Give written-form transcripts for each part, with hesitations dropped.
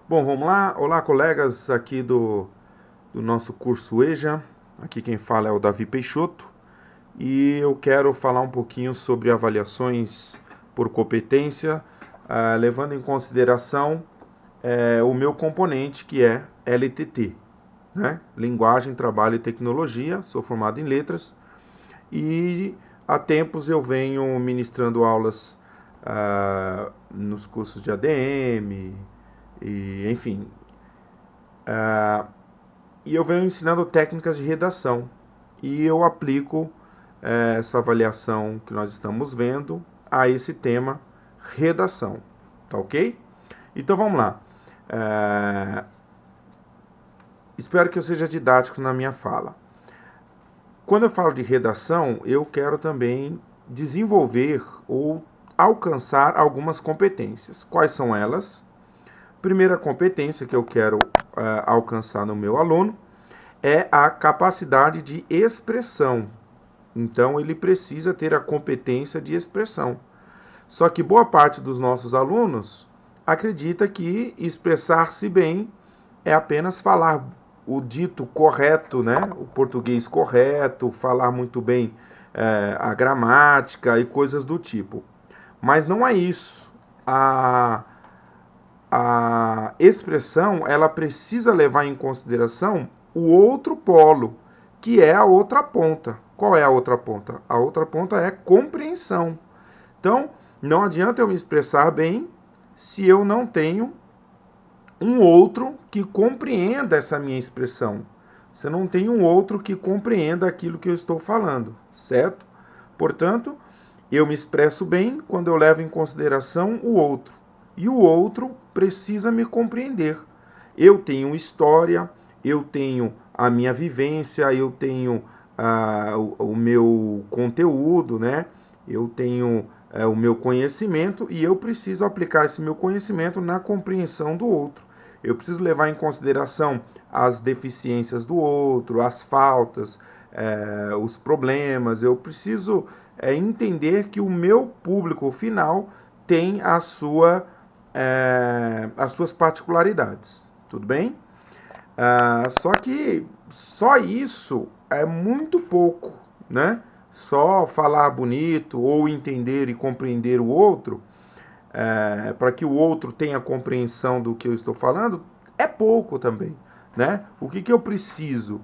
Bom, vamos lá. Olá, colegas aqui do nosso curso EJA. Aqui quem fala é o Davi Peixoto e eu quero falar um pouquinho sobre avaliações por competência, levando em consideração o meu componente que é LTT, né? Linguagem, Trabalho e Tecnologia. Sou formado em Letras e há tempos eu venho ministrando aulas nos cursos de ADM e, enfim, e eu venho ensinando técnicas de redação. E eu aplico essa avaliação que nós estamos vendo a esse tema redação. Tá ok? Então vamos lá. Espero que eu seja didático na minha fala. Quando eu falo de redação, eu quero também desenvolver ou alcançar algumas competências. Quais são elas? Primeira competência que eu quero alcançar no meu aluno é a capacidade de expressão. Então, ele precisa ter a competência de expressão. Só que boa parte dos nossos alunos acredita que expressar-se bem é apenas falar o dito correto, né? O português correto, falar muito bem a gramática e coisas do tipo. Mas não é isso. A expressão ela precisa levar em consideração o outro polo, que é a outra ponta. Qual é a outra ponta? A outra ponta é compreensão. Então, não adianta eu me expressar bem se eu não tenho um outro que compreenda essa minha expressão. Se eu não tenho um outro que compreenda aquilo que eu estou falando, certo? Portanto, eu me expresso bem quando eu levo em consideração o outro. E o outro precisa me compreender. Eu tenho história, eu tenho a minha vivência, eu tenho o meu conteúdo, né? Eu tenho o meu conhecimento e eu preciso aplicar esse meu conhecimento na compreensão do outro. Eu preciso levar em consideração as deficiências do outro, as faltas, os problemas. Eu preciso entender que o meu público final tem as suas particularidades. Tudo bem? Só que só isso é muito pouco, né? Só falar bonito ou entender e compreender o outro, para que o outro tenha compreensão do que eu estou falando, é pouco também, né? O que eu preciso?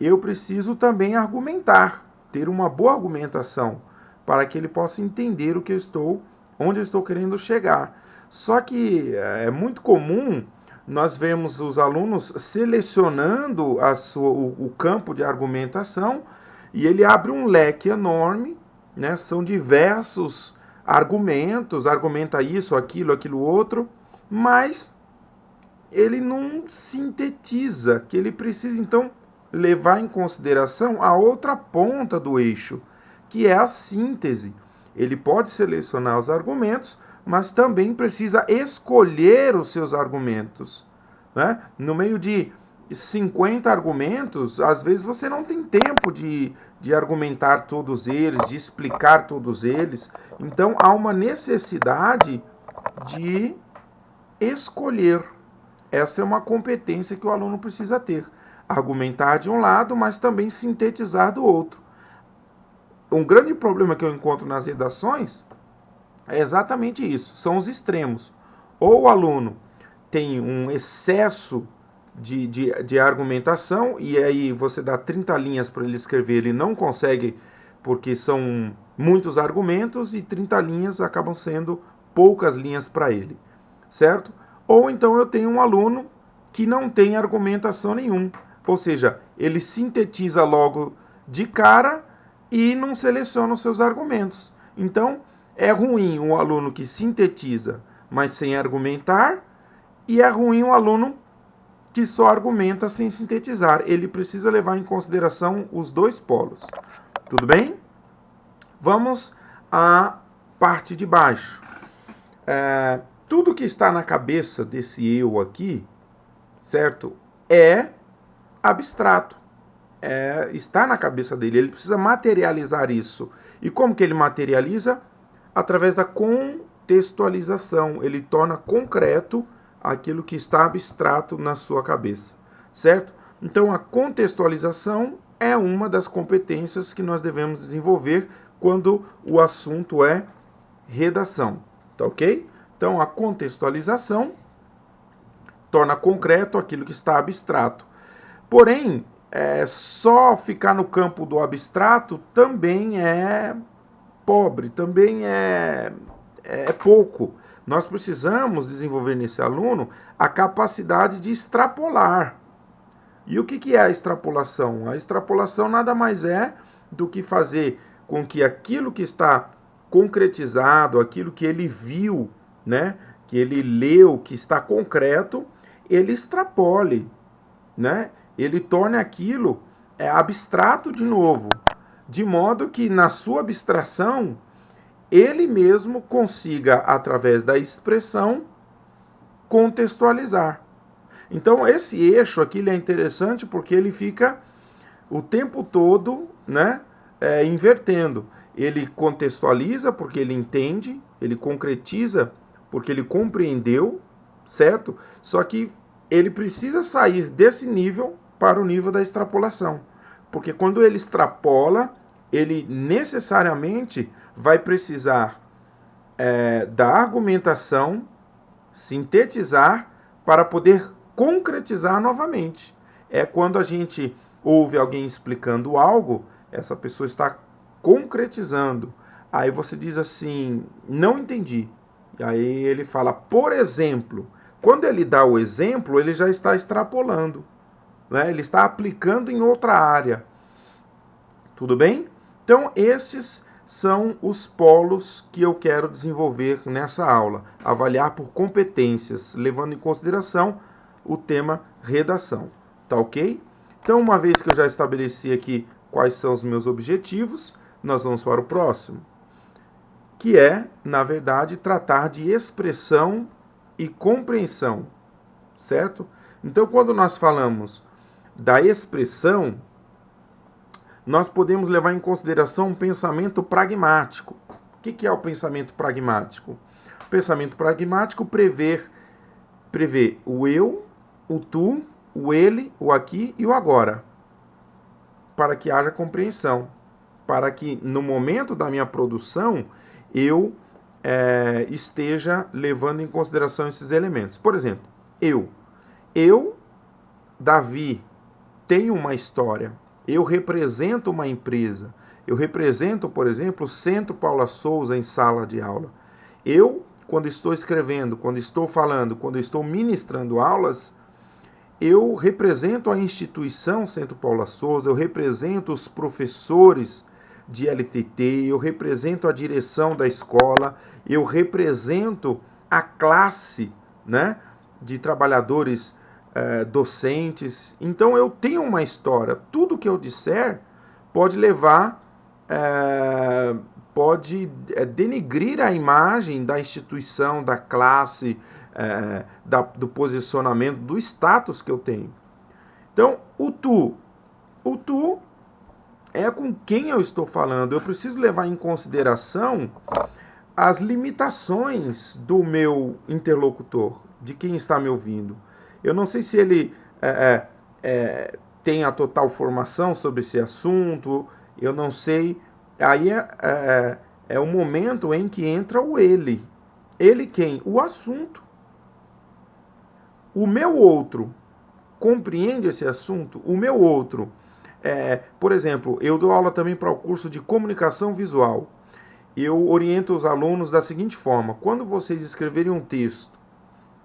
Eu preciso também argumentar, ter uma boa argumentação, para que ele possa entender onde eu estou querendo chegar. Só que é muito comum nós vemos os alunos selecionando o campo de argumentação e ele abre um leque enorme, né? São diversos argumentos, argumenta isso, aquilo outro, mas ele não sintetiza, que ele precisa então levar em consideração a outra ponta do eixo, que é a síntese. Ele pode selecionar os argumentos, mas também precisa escolher os seus argumentos, né? No meio de 50 argumentos, às vezes você não tem tempo de argumentar todos eles, de explicar todos eles. Então há uma necessidade de escolher. Essa é uma competência que o aluno precisa ter. Argumentar de um lado, mas também sintetizar do outro. Um grande problema que eu encontro nas redações é exatamente isso, são os extremos. Ou o aluno tem um excesso de argumentação, e aí você dá 30 linhas para ele escrever, ele não consegue, porque são muitos argumentos, e 30 linhas acabam sendo poucas linhas para ele, certo? Ou então eu tenho um aluno que não tem argumentação nenhum, ou seja, ele sintetiza logo de cara e não seleciona os seus argumentos. Então, é ruim um aluno que sintetiza, mas sem argumentar, e é ruim um aluno que só argumenta sem sintetizar. Ele precisa levar em consideração os dois polos. Tudo bem? Vamos à parte de baixo. Tudo que está na cabeça desse eu aqui, certo? É abstrato. Está na cabeça dele. Ele precisa materializar isso. E como que ele materializa? Através da contextualização. Ele torna concreto aquilo que está abstrato na sua cabeça, certo? Então, a contextualização é uma das competências que nós devemos desenvolver quando o assunto é redação, tá ok? Então, a contextualização torna concreto aquilo que está abstrato. Porém, só ficar no campo do abstrato também é pobre, também é pouco. Nós precisamos desenvolver nesse aluno a capacidade de extrapolar. E o que é a extrapolação? A extrapolação nada mais é do que fazer com que aquilo que está concretizado, aquilo que ele viu, né, que ele leu, que está concreto, ele extrapole, né? Ele torne aquilo abstrato de novo, de modo que na sua abstração ele mesmo consiga, através da expressão, contextualizar. Então esse eixo aqui ele é interessante porque ele fica o tempo todo, né, invertendo. Ele contextualiza porque ele entende, ele concretiza porque ele compreendeu, certo? Só que ele precisa sair desse nível para o nível da extrapolação. Porque quando ele extrapola, ele necessariamente vai precisar da argumentação, sintetizar, para poder concretizar novamente. É quando a gente ouve alguém explicando algo, essa pessoa está concretizando. Aí você diz assim, não entendi. E aí ele fala, por exemplo. Quando ele dá o exemplo, ele já está extrapolando, né? Ele está aplicando em outra área. Tudo bem? Então, esses são os polos que eu quero desenvolver nessa aula. Avaliar por competências, levando em consideração o tema redação. Tá ok? Então, uma vez que eu já estabeleci aqui quais são os meus objetivos, nós vamos para o próximo, que é, na verdade, tratar de expressão e compreensão, certo? Então, quando nós falamos da expressão, nós podemos levar em consideração um pensamento pragmático. O que é o pensamento pragmático? O pensamento pragmático prevê o eu, o tu, o ele, o aqui e o agora, para que haja compreensão, para que no momento da minha produção eu esteja levando em consideração esses elementos. Por exemplo, eu, Davi, tenho uma história, eu represento uma empresa, eu represento, por exemplo, o Centro Paula Souza em sala de aula. Eu, quando estou escrevendo, quando estou falando, quando estou ministrando aulas, eu represento a instituição Centro Paula Souza, eu represento os professores de LTT, eu represento a direção da escola, eu represento a classe, né, de trabalhadores docentes. Então eu tenho uma história. Tudo que eu disser pode levar, pode denigrir a imagem da instituição, da classe, do posicionamento, do status que eu tenho. Então, o tu é com quem eu estou falando. Eu preciso levar em consideração as limitações do meu interlocutor, de quem está me ouvindo. Eu não sei se ele tem a total formação sobre esse assunto, eu não sei. Aí é o momento em que entra o ele. Ele quem? O assunto. O meu outro compreende esse assunto? O meu outro, por exemplo, eu dou aula também para o curso de comunicação visual. Eu oriento os alunos da seguinte forma: quando vocês escreverem um texto,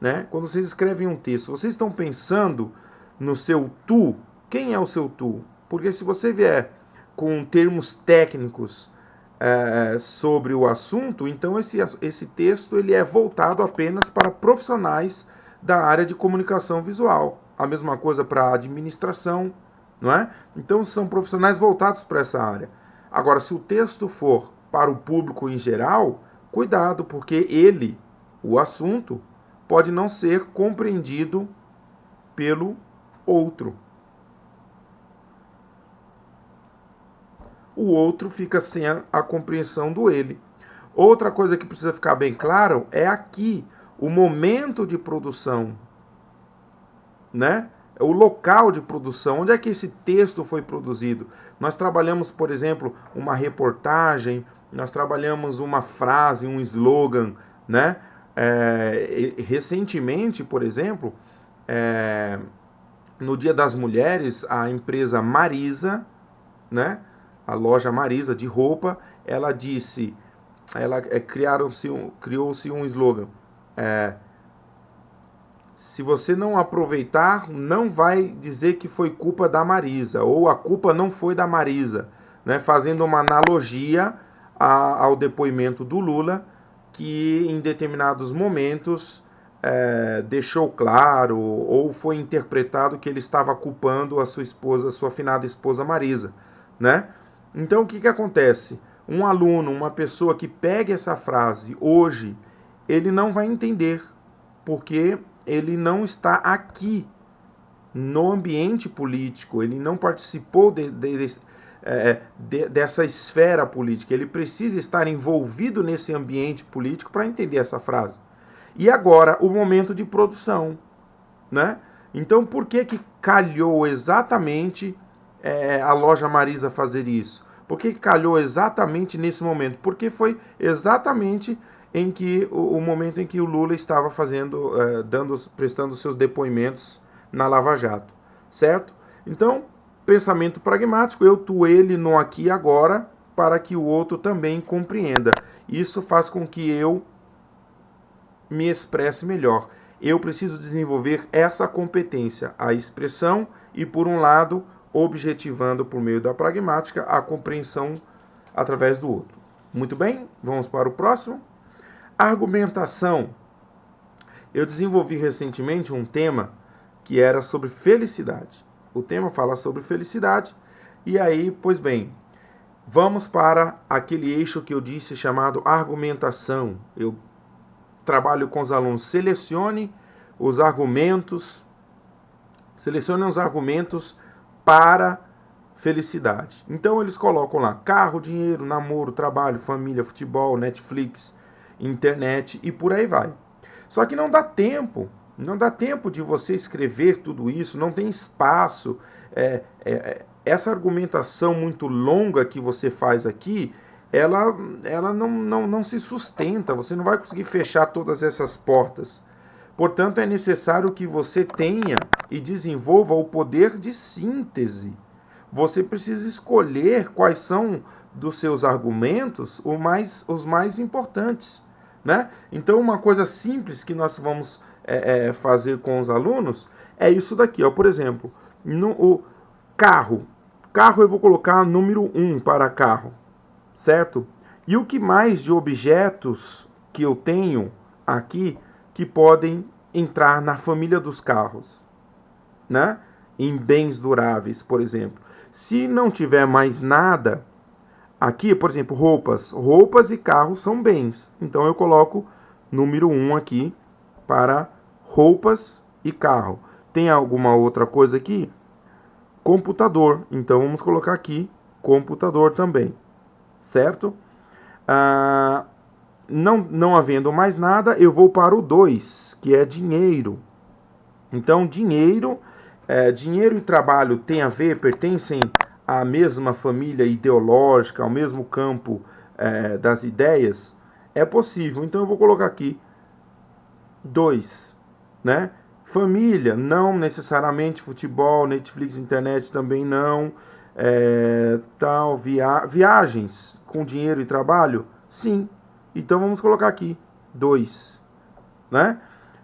né? Quando vocês escrevem um texto, vocês estão pensando no seu tu? Quem é o seu tu? Porque se você vier com termos técnicos sobre o assunto, então esse texto ele é voltado apenas para profissionais da área de comunicação visual. A mesma coisa para a administração, não é? Então são profissionais voltados para essa área. Agora, se o texto for para o público em geral, cuidado, porque ele, o assunto, pode não ser compreendido pelo outro. O outro fica sem a compreensão do ele. Outra coisa que precisa ficar bem claro é aqui o momento de produção, né? O local de produção, onde é que esse texto foi produzido. Nós trabalhamos, por exemplo, uma reportagem, nós trabalhamos uma frase, um slogan, né? Recentemente, por exemplo, no Dia das Mulheres, a empresa Marisa, né? A loja Marisa de roupa, ela disse, criou-se um slogan. Se você não aproveitar, não vai dizer que foi culpa da Marisa, ou a culpa não foi da Marisa, né? Fazendo uma analogia ao depoimento do Lula, que em determinados momentos deixou claro, ou foi interpretado que ele estava culpando a sua esposa, a sua finada esposa Marisa, né? Então o que acontece? Um aluno, uma pessoa que pegue essa frase hoje, ele não vai entender, porque ele não está aqui no ambiente político, ele não participou dessa esfera política, ele precisa estar envolvido nesse ambiente político para entender essa frase. E agora, o momento de produção, né? Então, por que calhou exatamente a loja Marisa fazer isso? Por que calhou exatamente nesse momento? Porque foi exatamente o momento em que o Lula estava prestando seus depoimentos na Lava Jato, certo? Então, pensamento pragmático, eu tu ele no aqui e agora, para que o outro também compreenda. Isso faz com que eu me expresse melhor. Eu preciso desenvolver essa competência, a expressão e, por um lado, objetivando por meio da pragmática a compreensão através do outro. Muito bem, vamos para o próximo. Argumentação. Eu desenvolvi recentemente um tema que era sobre felicidade. O tema fala sobre felicidade. E aí, pois bem, vamos para aquele eixo que eu disse chamado argumentação. Eu trabalho com os alunos, selecione os argumentos para felicidade. Então eles colocam lá carro, dinheiro, namoro, trabalho, família, futebol, Netflix, internet e por aí vai. Só que não dá tempo de você escrever tudo isso, não tem espaço. Essa argumentação muito longa que você faz aqui, ela não se sustenta, você não vai conseguir fechar todas essas portas. Portanto, é necessário que você tenha e desenvolva o poder de síntese. Você precisa escolher quais são dos seus argumentos os mais importantes, né? Então, uma coisa simples que nós vamos fazer com os alunos é isso daqui, ó. Por exemplo, o carro. Carro eu vou colocar número 1 para carro, certo? E o que mais de objetos que eu tenho aqui que podem entrar na família dos carros, né? Em bens duráveis, por exemplo. Se não tiver mais nada aqui, por exemplo, roupas e carros são bens. Então eu coloco número 1 aqui para roupas e carro. Tem alguma outra coisa aqui? Computador. Então vamos colocar aqui computador também, certo? Não havendo mais nada, eu vou para o 2, que é dinheiro. Então, dinheiro e trabalho tem a ver, pertencem à mesma família ideológica, ao mesmo campo das ideias? É possível. Então, eu vou colocar aqui 2, né? Família, não necessariamente futebol, Netflix, internet também não. Viagens com dinheiro e trabalho? Sim. Então vamos colocar aqui 2, né?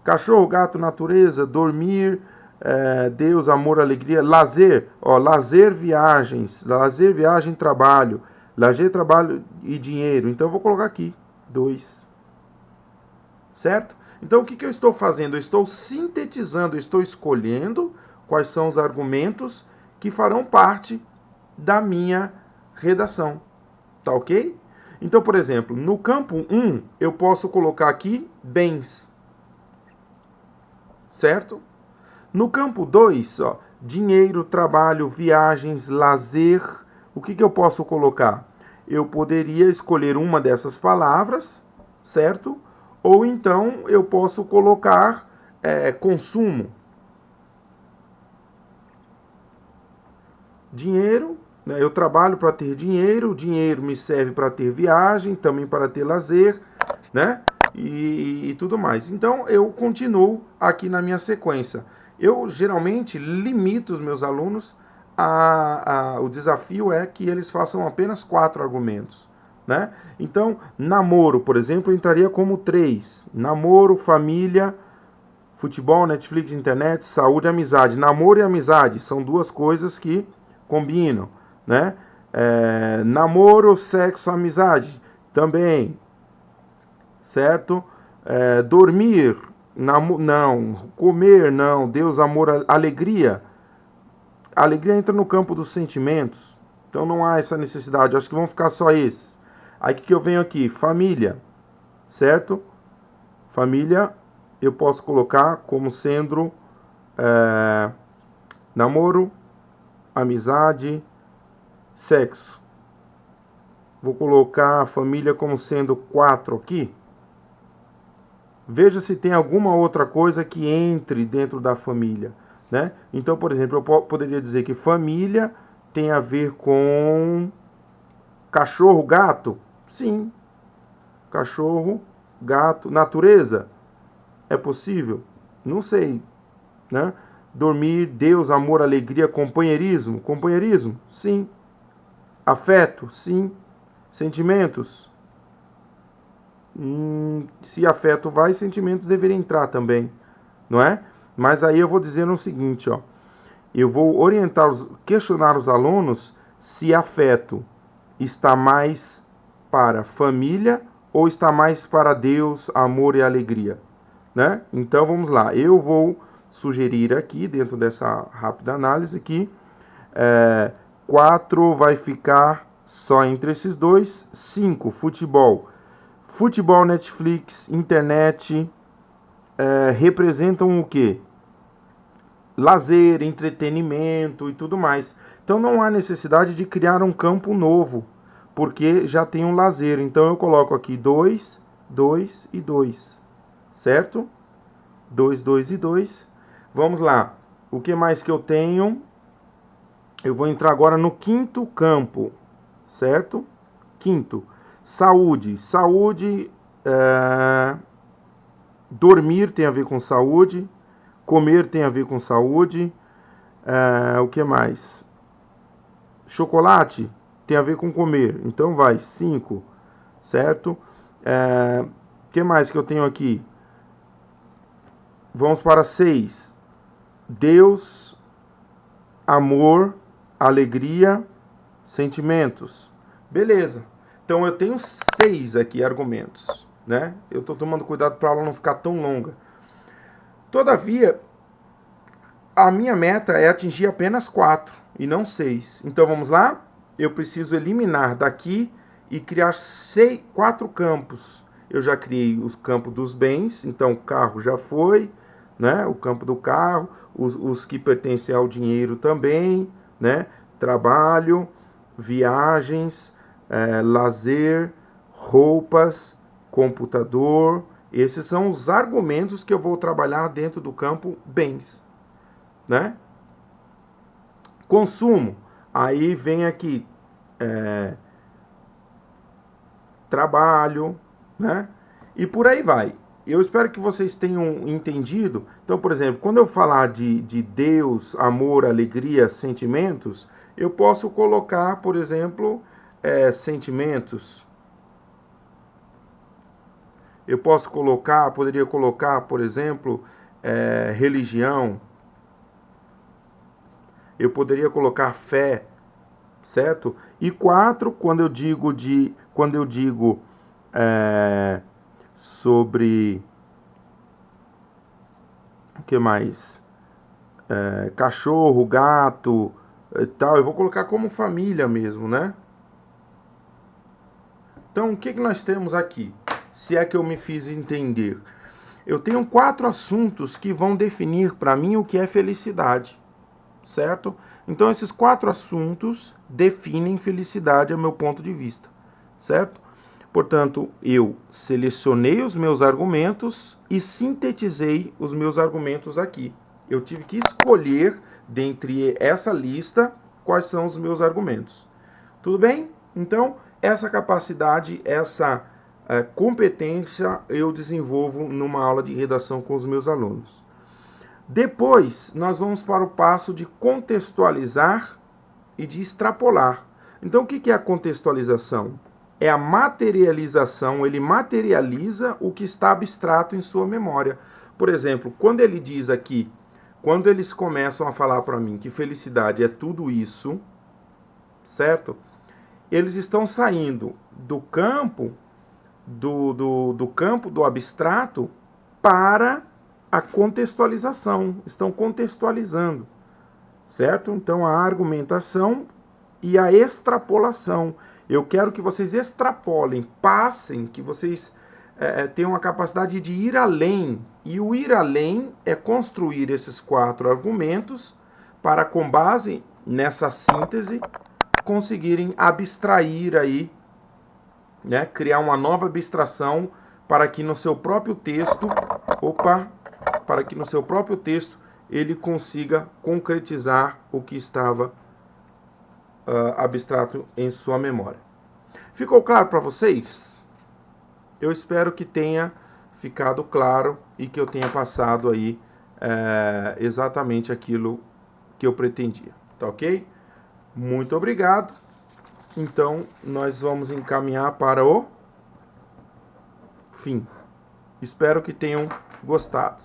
Cachorro, gato, natureza, dormir, Deus, amor, alegria, lazer, lazer, viagens, lazer, viagem, trabalho, lazer, trabalho e dinheiro. Então eu vou colocar aqui 2, certo? Então o que eu estou fazendo? Eu estou sintetizando, eu estou escolhendo quais são os argumentos que farão parte da minha redação, tá ok? Então, por exemplo, no campo 1, eu posso colocar aqui bens, certo? No campo 2, dinheiro, trabalho, viagens, lazer, o que eu posso colocar? Eu poderia escolher uma dessas palavras, certo? Ou então eu posso colocar consumo. Dinheiro, né? Eu trabalho para ter dinheiro, o dinheiro me serve para ter viagem, também para ter lazer, né? E tudo mais. Então eu continuo aqui na minha sequência. Eu geralmente limito os meus alunos o desafio é que eles façam apenas 4 argumentos, né? Então, namoro, por exemplo, entraria como 3. Namoro, família, futebol, Netflix, internet, saúde, amizade. Namoro e amizade são duas coisas que combinam, né? Namoro, sexo, amizade também, certo? Dormir, não. Comer, não. Deus, amor, alegria. A alegria entra no campo dos sentimentos, então não há essa necessidade. Acho que vão ficar só esses. Aí que eu venho aqui? Família, certo? Família eu posso colocar como sendo namoro, amizade, sexo. Vou colocar a família como sendo 4 aqui. Veja se tem alguma outra coisa que entre dentro da família, né? Então, por exemplo, eu poderia dizer que família tem a ver com cachorro, gato? Sim. Cachorro, gato, natureza? É possível? Não sei, né? Dormir, Deus, amor, alegria, companheirismo? Companheirismo? Sim. Afeto? Sim. Sentimentos? Se afeto vai, sentimentos deveriam entrar também, não é? Mas aí eu vou dizer o seguinte, ó. Eu vou questionar os alunos se afeto está mais para família ou está mais para Deus, amor e alegria, né? Então vamos lá. Eu vou sugerir aqui, dentro dessa rápida análise, que 4 vai ficar só entre esses dois. 5, futebol. Futebol, Netflix, internet representam o quê? Lazer, entretenimento e tudo mais. Então não há necessidade de criar um campo novo, porque já tem um lazer. Então eu coloco aqui 2, 2 e 2, certo? 2, 2 e 2. Vamos lá. O que mais que eu tenho? Eu vou entrar agora no quinto campo, certo? Quinto. Saúde. Saúde, dormir tem a ver com saúde, comer tem a ver com saúde, o que mais? Chocolate tem a ver com comer, então vai, 5, certo? O que mais que eu tenho aqui? Vamos para 6. Deus, amor, alegria, sentimentos. Beleza. Então eu tenho 6 aqui argumentos, né? Eu estou tomando cuidado para a aula não ficar tão longa. Todavia, a minha meta é atingir apenas 4 e não 6. Então vamos lá? Eu preciso eliminar daqui e criar 4 campos. Eu já criei o campo dos bens, então o carro já foi, né? O campo do carro, os que pertencem ao dinheiro também, né? Trabalho, viagens, lazer, roupas, computador. Esses são os argumentos que eu vou trabalhar dentro do campo bens, né? Consumo, aí vem aqui trabalho, né? E por aí vai. Eu espero que vocês tenham entendido. Então, por exemplo, quando eu falar de Deus, amor, alegria, sentimentos, eu posso colocar, por exemplo, sentimentos. Eu poderia colocar, por exemplo, religião. Eu poderia colocar fé, certo? E 4, quando eu digo sobre o que mais? Cachorro, gato e tal, eu vou colocar como família mesmo, né? Então, o que nós temos aqui? Se é que eu me fiz entender. Eu tenho 4 assuntos que vão definir para mim o que é felicidade, certo? Então, esses 4 assuntos definem felicidade, a meu ponto de vista, certo? Portanto, eu selecionei os meus argumentos e sintetizei os meus argumentos aqui. Eu tive que escolher, dentre essa lista, quais são os meus argumentos. Tudo bem? Então, essa capacidade, essa competência eu desenvolvo numa aula de redação com os meus alunos. Depois, nós vamos para o passo de contextualizar e de extrapolar. Então, o que é a contextualização? É a materialização, ele materializa o que está abstrato em sua memória. Por exemplo, quando ele diz aqui, quando eles começam a falar para mim que felicidade é tudo isso, certo? Eles estão saindo do campo do campo do abstrato para a contextualização, estão contextualizando, certo? Então, a argumentação e a extrapolação. Eu quero que vocês extrapolem, passem, que vocês tenham a capacidade de ir além. E o ir além é construir esses 4 argumentos para, com base nessa síntese, conseguirem abstrair aí, né, criar uma nova abstração para que no seu próprio texto, ele consiga concretizar o que estava abstrato em sua memória. Ficou claro para vocês? Eu espero que tenha ficado claro e que eu tenha passado aí exatamente aquilo que eu pretendia, tá ok? Muito obrigado. Então, nós vamos encaminhar para o fim. Espero que tenham gostado.